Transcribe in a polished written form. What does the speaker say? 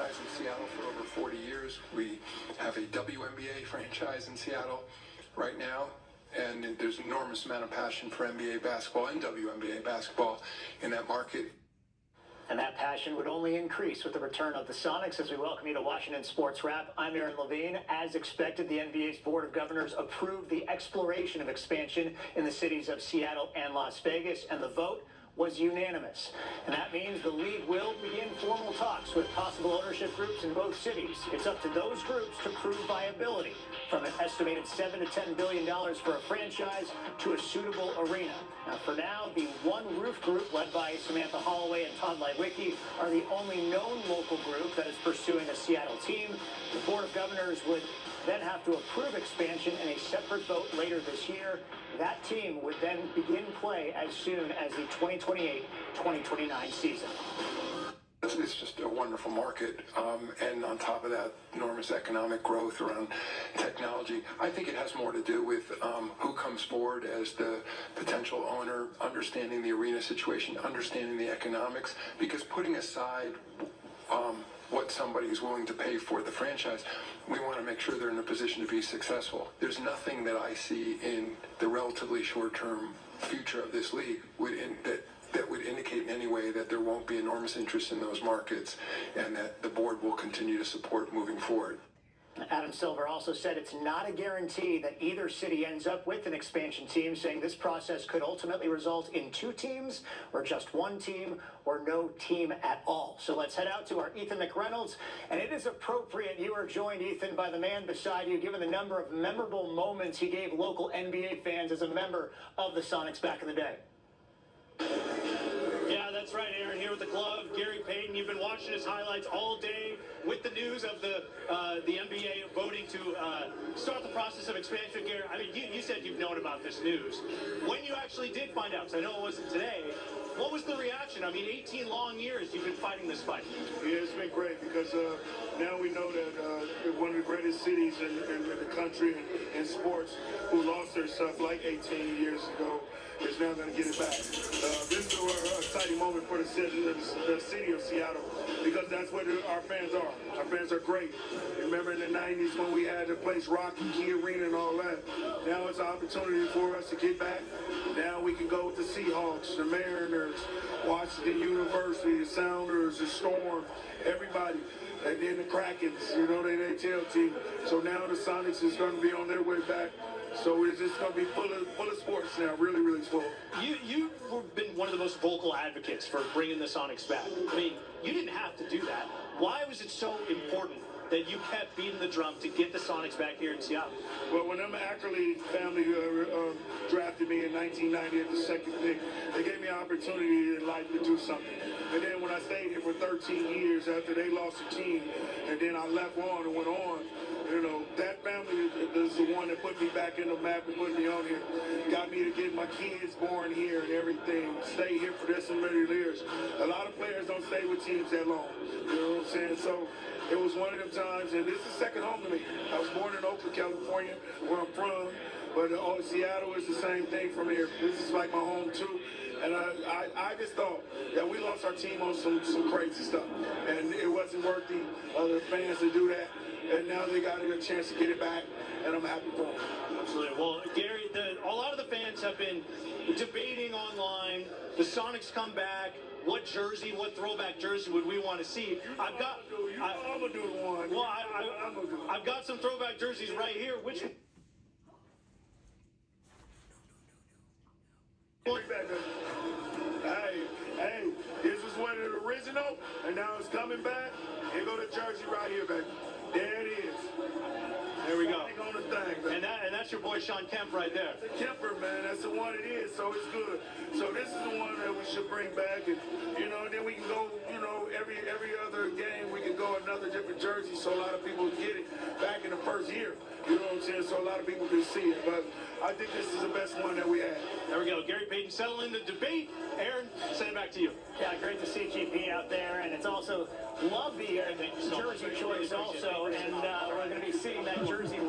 franchise in Seattle for over 40 years. We have a WNBA franchise in Seattle right now, and there's an enormous amount of passion for NBA basketball and WNBA basketball in that market. And that passion would only increase with the return of the Sonics. As we welcome you to Washington Sports Wrap, I'm Aaron Levine. As expected, the NBA's Board of Governors approved the exploration of expansion in the cities of Seattle and Las Vegas, and the vote was unanimous. And that means the league will begin formal talks with possible ownership groups in both cities. It's up to those groups to prove viability, from an estimated $7 to $10 billion for a franchise to a suitable arena. Now, for now, the One Roof Group, led by Samantha Holloway and Todd Leiweke, are the only known local group that is pursuing a Seattle team. The Board of Governors would then have to approve expansion in a separate vote later this year. That team would then begin play as soon as the 2028-2029 season. It's just a wonderful market, and on top of that, enormous economic growth around technology. I think it has more to do with who comes forward as the potential owner, understanding the arena situation, understanding the economics, because putting aside what somebody is willing to pay for the franchise, we want to make sure they're in a position to be successful. There's nothing that I see in the relatively short-term future of this league that would indicate in any way that there won't be enormous interest in those markets and that the board will continue to support moving forward. Adam Silver also said it's not a guarantee that either city ends up with an expansion team, saying this process could ultimately result in two teams or just one team or no team at all. So let's head out to our Ethan McReynolds. And it is appropriate you are joined, Ethan, by the man beside you, given the number of memorable moments he gave local NBA fans as a member of the Sonics back in the day. Yeah, that's right, Aaron, here with the glove. Gary Payton, you've been watching his highlights all day with the news of the NBA voting to start the process of expansion. Gary, I mean, you said you've known about this news. When you actually did find out, because I know it wasn't today, what was the reaction? I mean, 18 long years you've been fighting this fight. Yeah, it's been great because now we know that one of the greatest cities in the country in sports who lost their stuff like 18 years ago is now going to get it back. This is an exciting moment for the city of Seattle because that's what our fans are. Our fans are great. Remember in the 90s when we had the place Rocky, Key Arena and all that. Now it's an opportunity for us to get back. Now we can go with the Seahawks, the Mariners, Washington University, the Sounders, the Storm, everybody. And then the Krakens, you know, they tail team. So now the Sonics is going to be on their way back. So it's just going to be full of sports now, really, really full. You've been one of the most vocal advocates for bringing the Sonics back. I mean, you didn't have to do that. Why was it so important that you kept beating the drum to get the Sonics back here in Seattle? Well, when them Ackerley family drafted me in 1990 at the second pick, they gave me an opportunity in life to do something. And then when I stayed here for 13 years after they lost the team, and then I left on and went on, you know, that family is the one that put me back in the map and put me on here. Got me to get my kids born here and everything. Stay here for this many years. A lot of players don't stay with teams that long. You know what I'm saying? So it was one of them times, and this is second home to me. I was born in Oakland, California, where I'm from, but Seattle is the same thing from here. This is like my home too. And I just thought that we lost our team on some crazy stuff, and it wasn't worthy of the fans to do that. And now they got a chance to get it back, and I'm happy for them. Absolutely. Well, Gary, a lot of the fans have been debating online. The Sonics come back. What jersey, what throwback jersey would we want to see? I'm gonna do the one. Well, I've got some throwback jerseys right here. Which? Hey, this was one of the original, and now it's coming back. Here go the jersey right here, baby. There it is. There we go. On the thing, and that's your boy Shawn Kemp right there. The Kemper, man, that's the one it is, so it's good. So this is the one that we should bring back, and you know, then we can go, you know, every other game we can go another different jersey, so a lot of people get it back in the first year. You know what I'm saying? So a lot of people can see it, but I think this is the best one that we had. There we go. Gary Payton settling the debate. Aaron, send it back to you. Yeah, great to see GP out there, and it's also love the jersey choice also, and we're going to be seeing that jersey